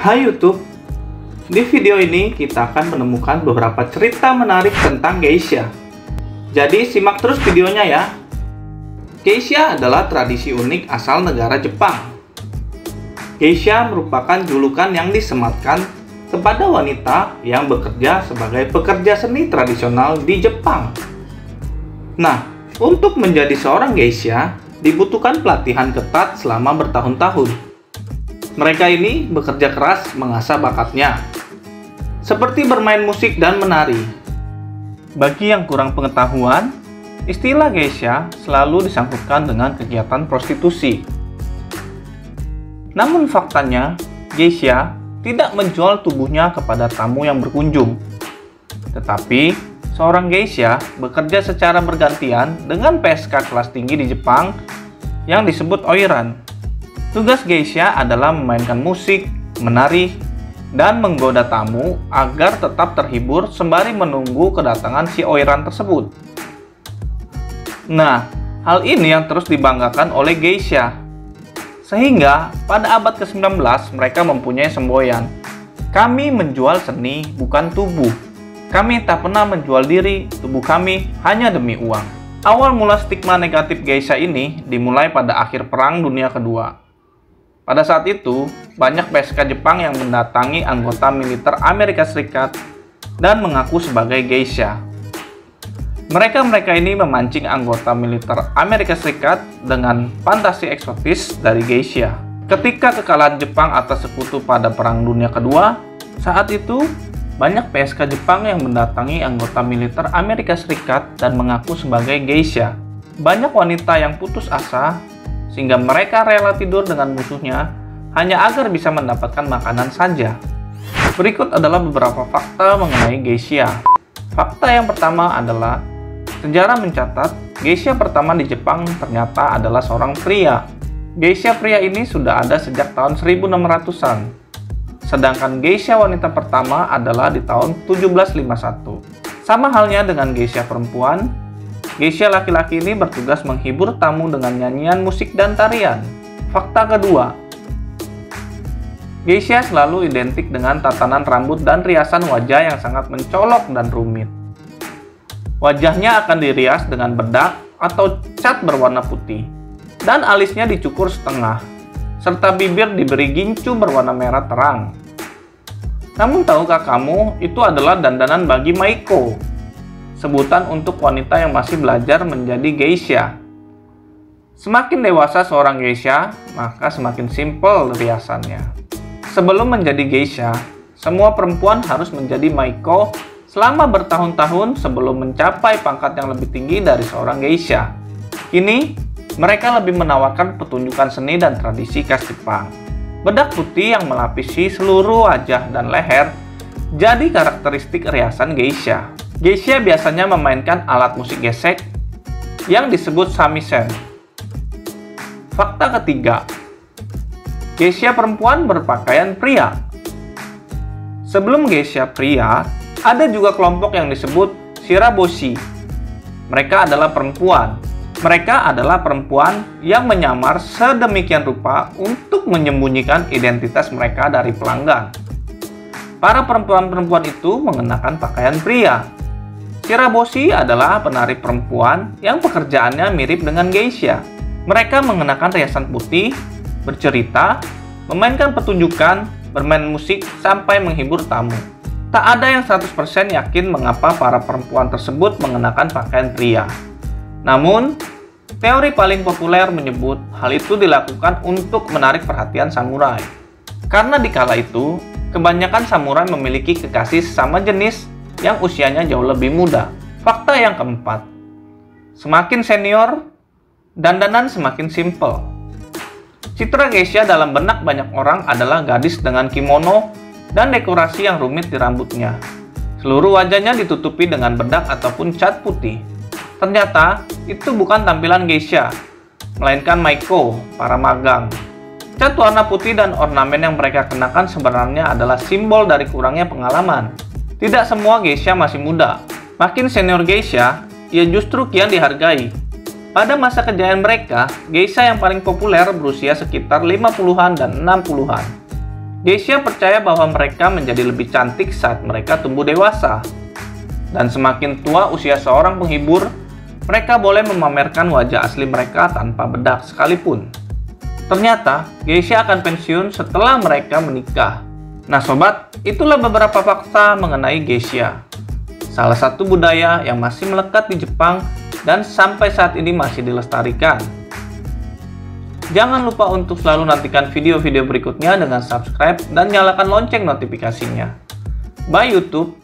Hai YouTube, di video ini kita akan menemukan beberapa cerita menarik tentang geisha. Jadi simak terus videonya ya. Geisha adalah tradisi unik asal negara Jepang. Geisha merupakan julukan yang disematkan kepada wanita yang bekerja sebagai pekerja seni tradisional di Jepang. Nah, untuk menjadi seorang geisha, dibutuhkan pelatihan ketat selama bertahun-tahun. Mereka ini bekerja keras mengasah bakatnya, seperti bermain musik dan menari. Bagi yang kurang pengetahuan, istilah geisha selalu disangkutkan dengan kegiatan prostitusi. Namun faktanya, geisha tidak menjual tubuhnya kepada tamu yang berkunjung. Tetapi, seorang geisha bekerja secara bergantian dengan PSK kelas tinggi di Jepang yang disebut oiran. Tugas geisha adalah memainkan musik, menari, dan menggoda tamu agar tetap terhibur sembari menunggu kedatangan si oiran tersebut. Nah, hal ini yang terus dibanggakan oleh geisha. Sehingga pada abad ke-19 mereka mempunyai semboyan, "Kami menjual seni, bukan tubuh. Kami tak pernah menjual diri, tubuh kami hanya demi uang." Awal mula stigma negatif geisha ini dimulai pada akhir Perang Dunia Kedua. Pada saat itu, banyak PSK Jepang yang mendatangi anggota militer Amerika Serikat dan mengaku sebagai geisha. Mereka ini memancing anggota militer Amerika Serikat dengan fantasi eksotis dari geisha. Ketika kekalahan Jepang atas sekutu pada Perang Dunia Kedua, saat itu banyak PSK Jepang yang mendatangi anggota militer Amerika Serikat dan mengaku sebagai geisha. Banyak wanita yang putus asa sehingga mereka rela tidur dengan musuhnya hanya agar bisa mendapatkan makanan saja. Berikut adalah beberapa fakta mengenai geisha. Fakta yang pertama adalah sejarah mencatat geisha pertama di Jepang ternyata adalah seorang pria. Geisha pria ini sudah ada sejak tahun 1600-an. Sedangkan geisha wanita pertama adalah di tahun 1751. Sama halnya dengan geisha perempuan, geisha laki-laki ini bertugas menghibur tamu dengan nyanyian, musik, dan tarian. Fakta kedua, geisha selalu identik dengan tatanan rambut dan riasan wajah yang sangat mencolok dan rumit. Wajahnya akan dirias dengan bedak atau cat berwarna putih, dan alisnya dicukur setengah, serta bibir diberi gincu berwarna merah terang. Namun tahukah kamu, itu adalah dandanan bagi maiko, sebutan untuk wanita yang masih belajar menjadi geisha. Semakin dewasa seorang geisha, maka semakin simpel riasannya. Sebelum menjadi geisha, semua perempuan harus menjadi maiko selama bertahun-tahun sebelum mencapai pangkat yang lebih tinggi dari seorang geisha. Kini, mereka lebih menawarkan pertunjukan seni dan tradisi khas Jepang. Bedak putih yang melapisi seluruh wajah dan leher jadi karakteristik riasan geisha. Geisha biasanya memainkan alat musik gesek yang disebut shamisen. Fakta ketiga, geisha perempuan berpakaian pria. Sebelum geisha pria, ada juga kelompok yang disebut shiraboshi. Mereka adalah perempuan. Mereka adalah perempuan yang menyamar sedemikian rupa untuk menyembunyikan identitas mereka dari pelanggan. Para perempuan-perempuan itu mengenakan pakaian pria. Shiraboshi adalah penari perempuan yang pekerjaannya mirip dengan geisha. Mereka mengenakan riasan putih, bercerita, memainkan pertunjukan, bermain musik, sampai menghibur tamu. Tak ada yang 100% yakin mengapa para perempuan tersebut mengenakan pakaian pria. Namun, teori paling populer menyebut hal itu dilakukan untuk menarik perhatian samurai. Karena di kala itu, kebanyakan samurai memiliki kekasih sesama jenis yang usianya jauh lebih muda. Fakta yang keempat, semakin senior, dandanan semakin simpel. Citra geisha dalam benak banyak orang adalah gadis dengan kimono dan dekorasi yang rumit di rambutnya. Seluruh wajahnya ditutupi dengan bedak ataupun cat putih. Ternyata, itu bukan tampilan geisha, melainkan maiko, para magang. Cat warna putih dan ornamen yang mereka kenakan sebenarnya adalah simbol dari kurangnya pengalaman. Tidak semua geisha masih muda. Makin senior geisha, ia justru kian dihargai. Pada masa kejayaan mereka, geisha yang paling populer berusia sekitar 50-an dan 60-an. Geisha percaya bahwa mereka menjadi lebih cantik saat mereka tumbuh dewasa. Dan semakin tua usia seorang penghibur, mereka boleh memamerkan wajah asli mereka tanpa bedak sekalipun. Ternyata, geisha akan pensiun setelah mereka menikah. Nah sobat, itulah beberapa fakta mengenai geisha. Salah satu budaya yang masih melekat di Jepang dan sampai saat ini masih dilestarikan. Jangan lupa untuk selalu nantikan video-video berikutnya dengan subscribe dan nyalakan lonceng notifikasinya. Bye YouTube!